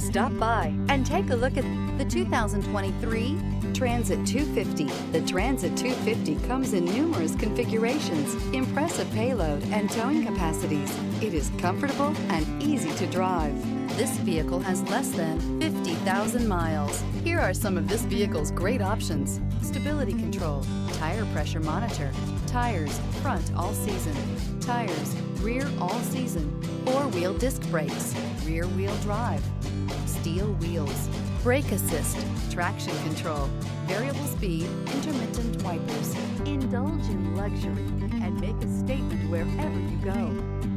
Stop by and take a look at the 2023 Transit 250. The Transit 250 comes in numerous configurations, impressive payload, and towing capacities. It is comfortable and easy to drive. This vehicle has less than 50,000 miles. Here are some of this vehicle's great options: stability control, tire pressure monitor, tires front all season, tires rear all season, four-wheel disc brakes, rear wheel drive, steel wheels, brake assist, traction control, variable speed, intermittent wipers. Indulge in luxury and make a statement wherever you go.